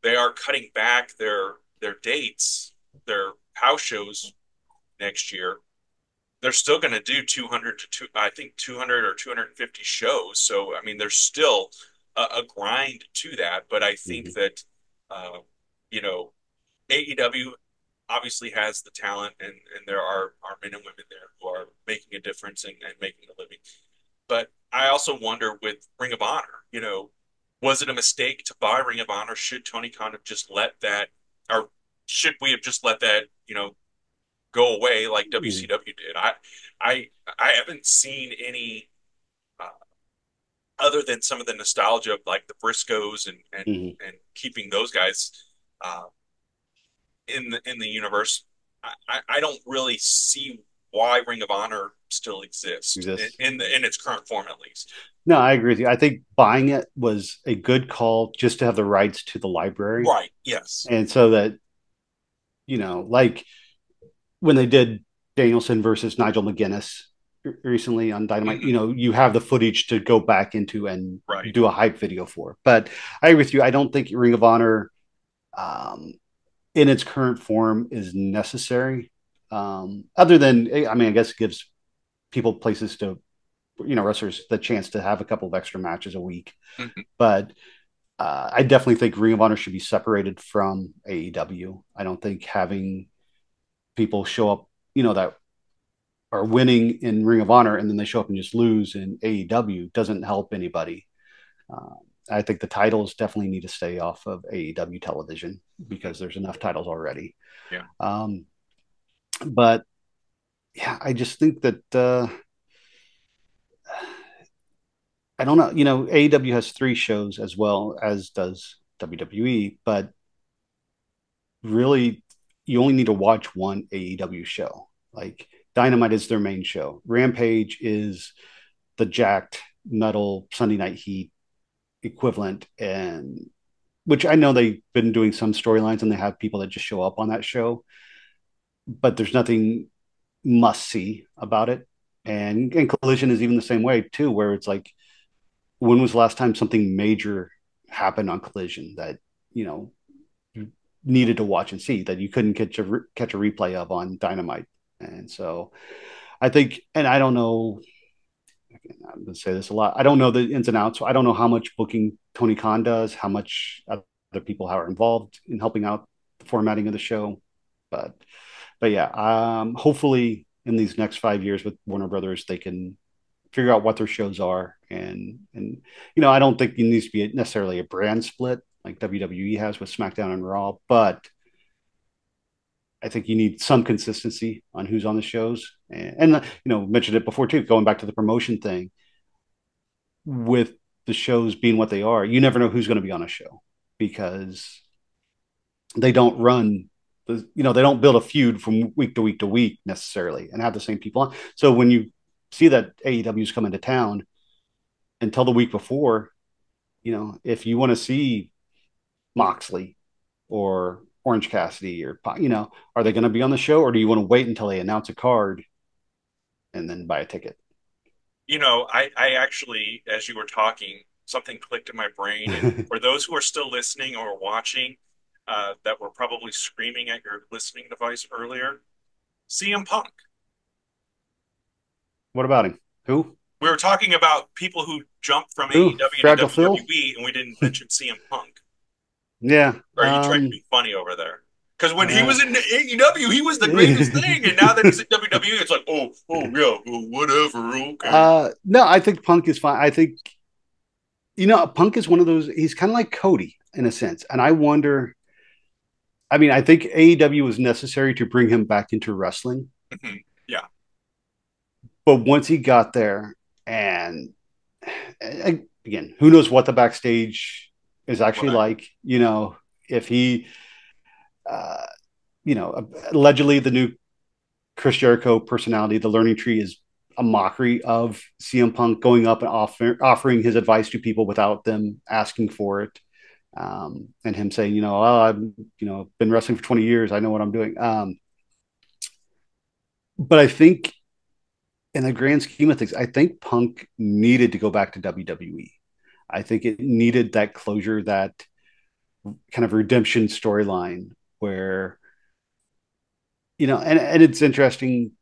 they are cutting back their dates, their house shows next year, they're still going to do 200 to I think 200 or 250 shows. So I mean, there's still a grind to that. But I think Mm-hmm. that uh, you know AEW. obviously has the talent, and there are men and women there who are making a difference and making a living. But I also wonder with Ring of Honor, was it a mistake to buy Ring of Honor? Should Tony Khan have just let that, or should we have just let that, go away like WCW did? I, I haven't seen any uh, other than some of the nostalgia of like the Briscoes Mm-hmm. and keeping those guys uh, in the universe. I don't really see why Ring of Honor still exists Exists. in its current form at least. No, I agree with you. I think buying it was a good call just to have the rights to the library. Right. Yes. And so that, like when they did Danielson versus Nigel McGuinness recently on Dynamite, Hmm. you have the footage to go back into and Right. do a hype video for. But I agree with you. I don't think Ring of Honor um, in its current form is necessary. Other than, I mean, I guess it gives people places to, wrestlers the chance to have a couple of extra matches a week. Hmm. But I definitely think Ring of Honor should be separated from AEW. I don't think having people show up, that are winning in Ring of Honor and then they show up and just lose in AEW doesn't help anybody. Uh, I think the titles definitely need to stay off of AEW television because there's enough titles already. Yeah. Um, but yeah, I just think that I don't know. AEW has 3 shows as well as does WWE, but really, you only need to watch one AEW show. Like Dynamite is their main show. Rampage is the jacked metal Sunday Night Heat equivalent, and which I know they've been doing some storylines and they have people that just show up on that show, but there's nothing must see about it. And Collision is even the same way too, where it's like, when was the last time something major happened on Collision that you know you needed to watch and see that you couldn't catch a replay of on Dynamite? And so I think, and I don't know, I'm going to say this a lot. I don't know the ins and outs. I don't know how much booking Tony Khan does, how much other people are involved in helping out the formatting of the show. But yeah, hopefully in these next 5 years with Warner Brothers, they can figure out what their shows are. And I don't think it needs to be necessarily a brand split like WWE has with SmackDown and Raw, but I think you need some consistency on who's on the shows. And mentioned it before too, going back to the promotion thing with the shows being what they are, you never know who's going to be on a show because they don't run they don't build a feud from week to week to week necessarily and have the same people on. So when you see that AEW's coming to town until the week before, if you want to see Moxley or Orange Cassidy or, are they going to be on the show or do you want to wait until they announce a card and then buy a ticket? I actually, as you were talking, something clicked in my brain. And for those who are still listening or watching, that were probably screaming at your listening device earlier, CM Punk. What about him? Who? We were talking about people who jumped from Who? AEW to Fragile Phil? WWE, and we didn't mention CM Punk. Yeah. Or are you trying to be funny over there? Because when he Uh, was in AEW, he was the greatest thing, and now that he's in WWE, it's like, oh yeah, well, whatever, okay. no, I think Punk is fine. I think Punk is one of those. He's kind of like Cody in a sense, and I wonder. I mean, I think AEW was necessary to bring him back into wrestling, Mhm. Yeah, but once he got there, and again, who knows what the backstage is actually right. like? If he, uh, allegedly the new Chris Jericho personality, the Learning Tree is a mockery of CM Punk going up and offering his advice to people without them asking for it. And him saying, oh, I've been wrestling for 20 years. I know what I'm doing. But I think in the grand scheme of things, I think Punk needed to go back to WWE. I think it needed that closure, that kind of redemption storyline where, and it's interesting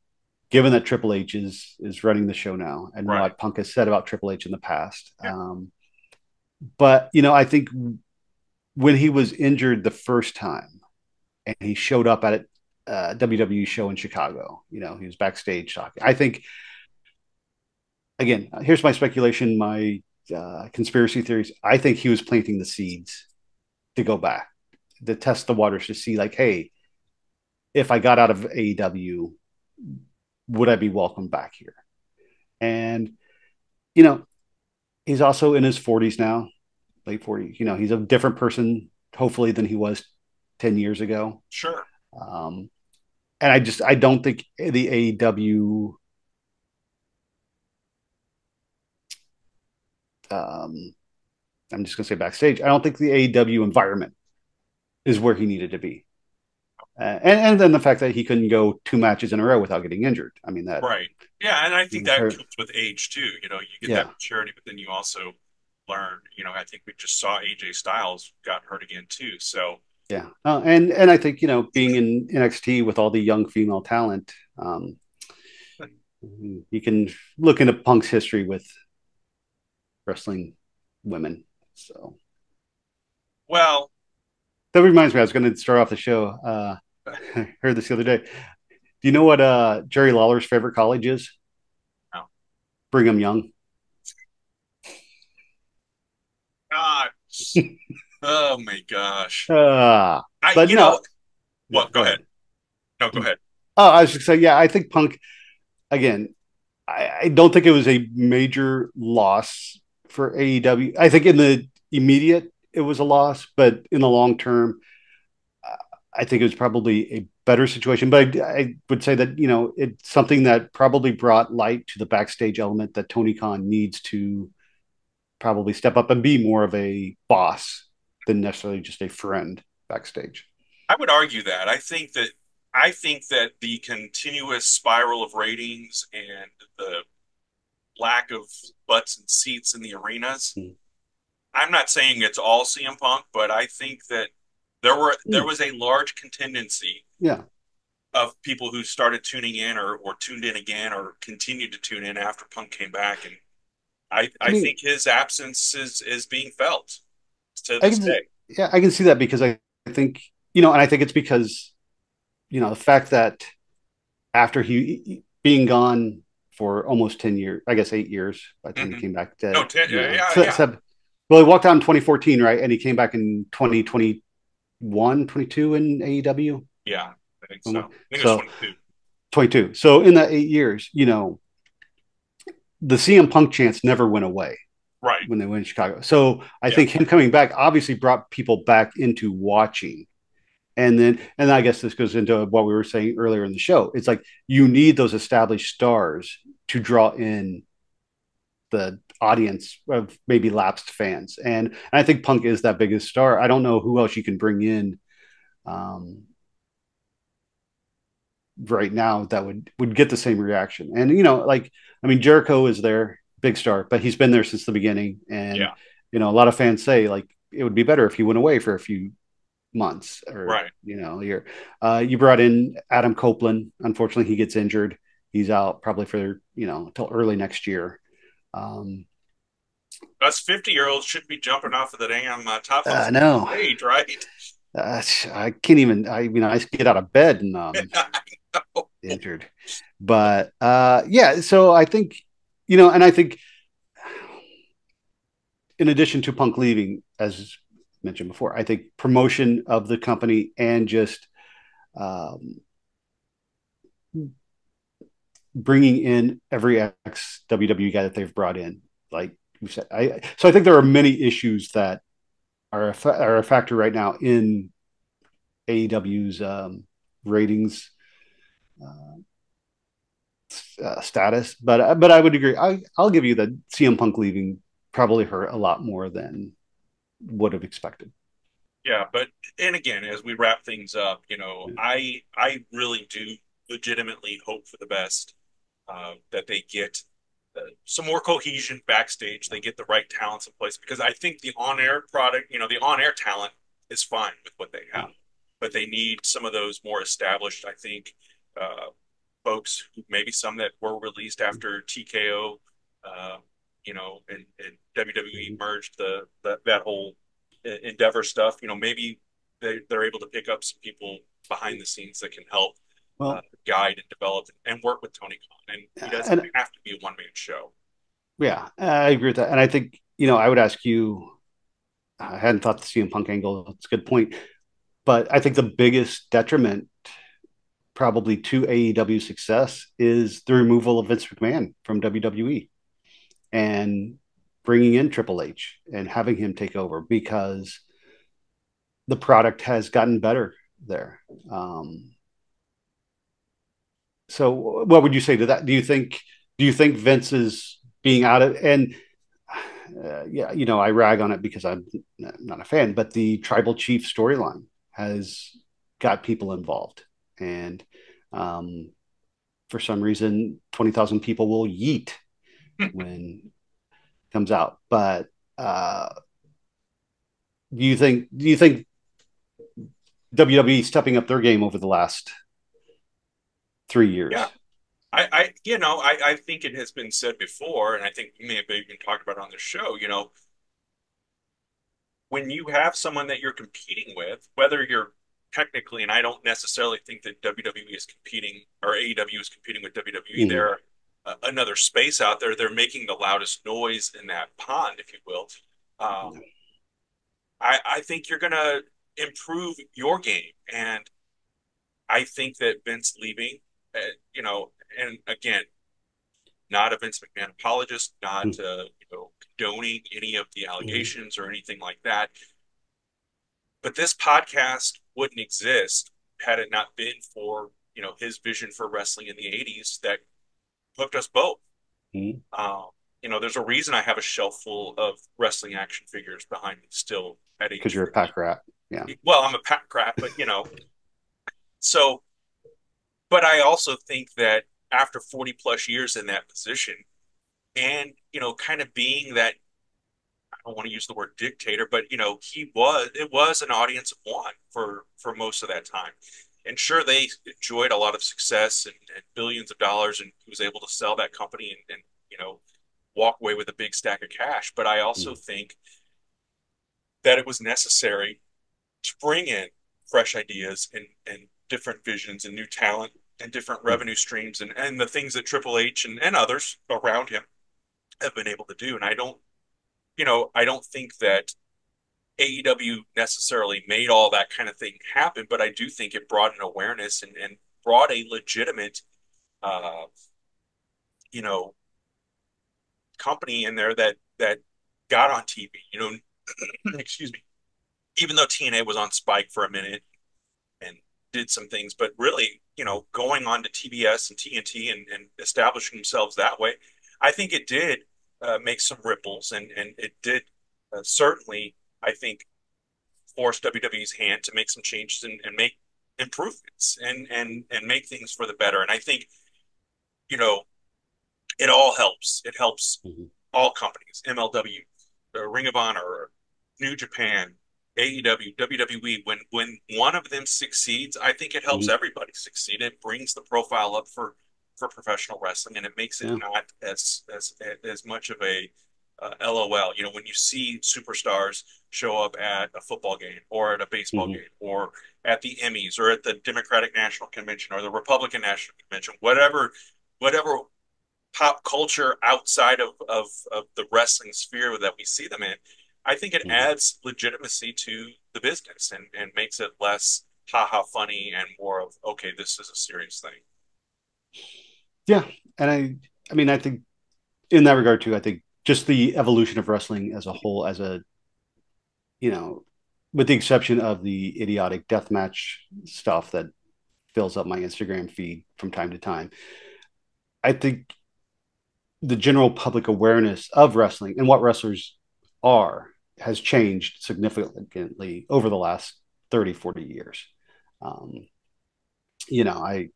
given that Triple H is running the show now and Right. what Punk has said about Triple H in the past. Yeah. But I think, when he was injured the first time and he showed up at it, WWE show in Chicago. He was backstage talking. I think, again, here's my speculation, my conspiracy theories. I think he was planting the seeds to go back, to test the waters, to see, like, hey, if I got out of AEW, would I be welcome back here? And, you know, he's also in his 40s now, late 40s. He's a different person, hopefully, than he was 10 years ago. Sure. Um, and I don't think the AEW, um, I'm just going to say backstage, I don't think the AEW environment is where he needed to be. And then the fact that he couldn't go 2 matches in a row without getting injured. I mean, that, Right. Yeah, and I think that hurt. comes with age too. You get that Yeah. maturity, but then you also learn. I think we just saw AJ Styles got hurt again too. So Yeah. And I think, being in NXT with all the young female talent, you can look into Punk's history with wrestling women. So well, that reminds me, I was going to start off the show. I heard this the other day. Do you know what Jerry Lawler's favorite college is? no. Brigham Young. God. Oh my gosh. Uh, I but you no, know yeah, what? Go go ahead. ahead. No, go ahead. Oh, I was just saying, yeah, I think Punk, again, I don't think it was a major loss for AEW. I think in the immediate, it was a loss, but in the long term, I think it was probably a better situation. But I would say that, it's something that probably brought light to the backstage element that Tony Khan needs to probably step up and be more of a boss than necessarily just a friend backstage. I would argue that. I think that the continuous spiral of ratings and the lack of butts and seats in the arenas. Mm. I'm not saying it's all CM Punk, but I think that there Mm. was a large contingency Yeah. of people who started tuning in or tuned in again or continued to tune in after Punk came back, and I I mean, think his absence is being felt to I this can, day. yeah, I can see that because I think, and I think it's because, the fact that after he being gone for almost 10 years, I guess 8 years by the time he Mm-hmm. came back, No, to, yeah, yeah, well, he walked out in 2014, right? And he came back in 2021, 22 in AEW. yeah. I think so. I think it was So 22. 22. So in that 8 years, the CM Punk chance never went away Right. when they went in Chicago. So I Yeah. think him coming back obviously brought people back into watching. And I guess this goes into what we were saying earlier in the show. It's like you need those established stars to draw in the audience of maybe lapsed fans. And I think Punk is that biggest star. I don't know who else you can bring in um, right now that would get the same reaction. And like, I mean, Jericho is there, big star, but he's been there since the beginning. And Yeah. a lot of fans say, like, it would be better if he went away for a few months, or Right. year. You brought in Adam Copeland. Unfortunately, he gets injured. He's out probably for until early next year. Um, Us 50-year-olds shouldn't be jumping off of the damn top of the no, stage, right? I can't even. I get out of bed and Oh, injured. But yeah, so I think and I think in addition to Punk leaving, as mentioned before, I think promotion of the company and just um, bringing in every ex WWE guy that they've brought in. Like we said, I think there are many issues that are a factor right now in AEW's ratings status. But I would agree. I'll give you that CM Punk leaving probably hurt a lot more than would have expected. yeah, but and again, as we wrap things up, I really do legitimately hope for the best. That they get some more cohesion backstage. They get the right talents in place because I think the on-air product, the on-air talent is fine with what they have, but they need some of those more established. I think uh, folks, maybe some that were released after TKO, and WWE merged that whole Endeavor stuff. Maybe they're able to pick up some people behind the scenes that can help Well, guide and develop and work with Tony Khan. And he doesn't and have to be a one man show. yeah, I agree with that. And I think, I would ask you, I hadn't thought the CM Punk angle. It's a good point. But I think the biggest detriment probably to AEW success is the removal of Vince McMahon from WWE and bringing in Triple H and having him take over, because the product has gotten better there. So what would you say to that? Do you think Vince is being out of, and yeah, I rag on it because I'm not a fan, but the tribal chief storyline has got people involved, and um, for some reason, 20,000 people will yeet when it comes out. But uh, do you think WWE stepping up their game over the last 3 years? Yeah. I think it has been said before, and I think we may have even talked about it on the show. When you have someone that you're competing with, whether you're technically, and I don't necessarily think that WWE is competing or AEW is competing with WWE, Mm-hmm. they're another space out there. They're making the loudest noise in that pond, if you will. Um, I think you're going to improve your game. And I think that Vince leaving, uh, and again, not a Vince McMahon apologist, not condoning any of the Mm-hmm. allegations or anything like that. But this podcast wouldn't exist had it not been for his vision for wrestling in the '80s that hooked us both. Um, there's a reason I have a shelf full of wrestling action figures behind me still at Because age you're a pack 50. rat. Yeah. Well, I'm a pack rat, but so. But I also think that after 40 plus years in that position, and kind of being that, I don't want to use the word dictator, but it was an audience of one for most of that time. And sure, they enjoyed a lot of success and billions of dollars, and he was able to sell that company and walk away with a big stack of cash. But I also Mm-hmm. think that it was necessary to bring in fresh ideas and different visions and new talent and different revenue streams and the things that Triple H and others around him have been able to do. And I don't think that AEW necessarily made all that kind of thing happen, but I do think it brought an awareness and brought a legitimate, uh, you know, company in there that got on TV. Excuse me. Even though TNA was on Spike for a minute and did some things, but really, going on to TBS and TNT and establishing themselves that way, I think it did make some ripples, and it did certainly, I think, force WWE's hand to make some changes and make improvements and make things for the better. And I think you know it all helps. It helps Mm-hmm. all companies, MLW, Ring of Honor, New Japan, AEW, WWE. When one of them succeeds, I think it helps Mm-hmm. everybody succeed. It brings the profile up for professional wrestling, and it makes it Yeah. not as much of a LOL. When you see superstars show up at a football game or at a baseball Mm-hmm. game or at the Emmys or at the Democratic National Convention or the Republican National Convention, whatever pop culture outside of the wrestling sphere that we see them in, I think it Mm-hmm. adds legitimacy to the business and makes it less haha funny and more of okay, this is a serious thing. Yeah. And I mean, I think in that regard too, I think just the evolution of wrestling as a whole, you know, with the exception of the idiotic deathmatch stuff that fills up my Instagram feed from time to time, I think the general public awareness of wrestling and what wrestlers are has changed significantly over the last 30, 40 years. Um, I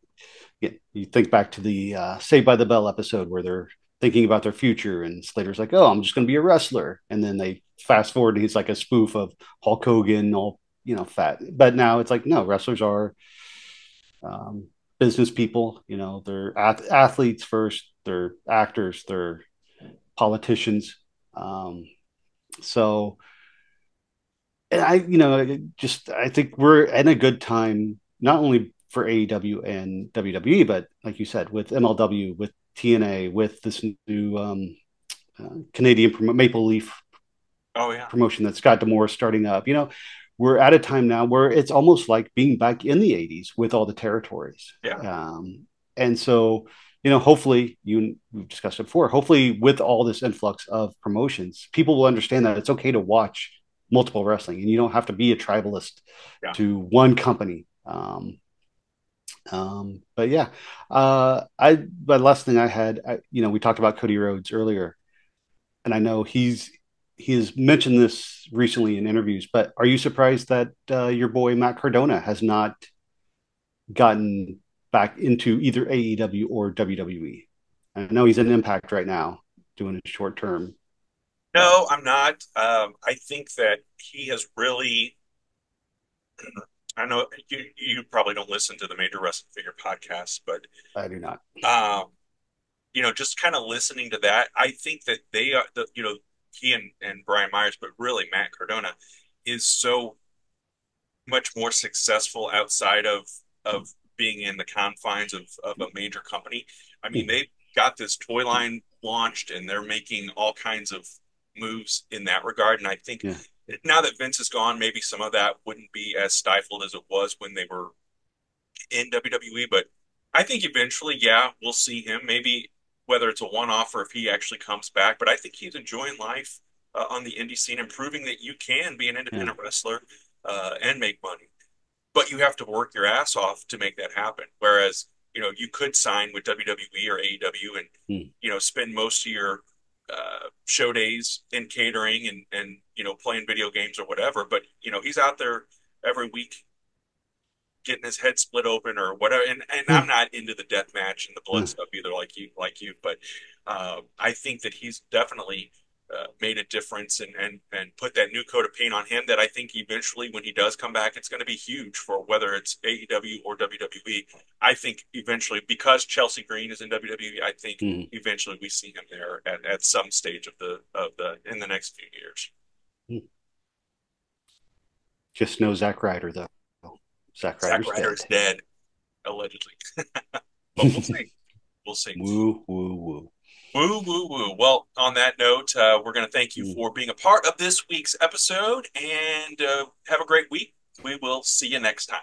you think back to the Saved by the Bell episode where they're thinking about their future, and Slater's like, "Oh, I'm just going to be a wrestler," and then they fast forward, and he's like a spoof of Hulk Hogan, all fat. But now it's like, no, wrestlers are um, business people. They're athletes first, they're actors, they're politicians. Um, so, and I think we're in a good time not only for AEW and WWE, but like you said, with MLW, with TNA, with this new Canadian Maple Leaf Oh yeah, promotion that Scott Demore starting up. We're at a time now where it's almost like being back in the 80s with all the territories. yeah, And so, hopefully we've discussed it before, hopefully with all this influx of promotions, people will understand that it's okay to watch multiple wrestling and you don't have to be a tribalist yeah. to one company. But yeah, but last thing I had, we talked about Cody Rhodes earlier, and I know he has mentioned this recently in interviews. But are you surprised that your boy Matt Cardona has not gotten back into either AEW or WWE? I know he's in Impact right now, doing it short term, but No, I'm not. I think that he has really. I know you probably don't listen to the Major Wrestling Figure podcast, but I do not. um, just kind of listening to that, I think that they are he and Brian Myers, but really Matt Cardona is so much more successful outside of being in the confines of a major company. I mean, Mhm. they got this toy line launched and they're making all kinds of moves in that regard. And I think Yeah, now that Vince is gone, maybe some of that wouldn't be as stifled as it was when they were in WWE. But I think eventually, yeah, we'll see him. Maybe whether it's a one-off or if he actually comes back. But I think he's enjoying life on the indie scene and proving that you can be an yeah, independent wrestler and make money, but you have to work your ass off to make that happen. Whereas, you could sign with WWE or AEW and, mm, spend most of your show days in catering and, playing video games or whatever. But, he's out there every week getting his head split open or whatever. And yeah, I'm not into the death match and the blood yeah, stuff either, like you. But I think that he's definitely made a difference and put that new coat of paint on him. That I think eventually, when he does come back, it's going to be huge for whether it's AEW or WWE. I think eventually, because Chelsea Green is in WWE, I think mm. eventually we see him there at some stage of the in the next few years. Just know Zack Ryder though. Zack Zack Ryder's Ryder dead. is dead allegedly, but we'll see. We'll see. Woo woo woo. Woo, woo, woo. Well, on that note, we're going to thank you Mm. for being a part of this week's episode and have a great week. We will see you next time.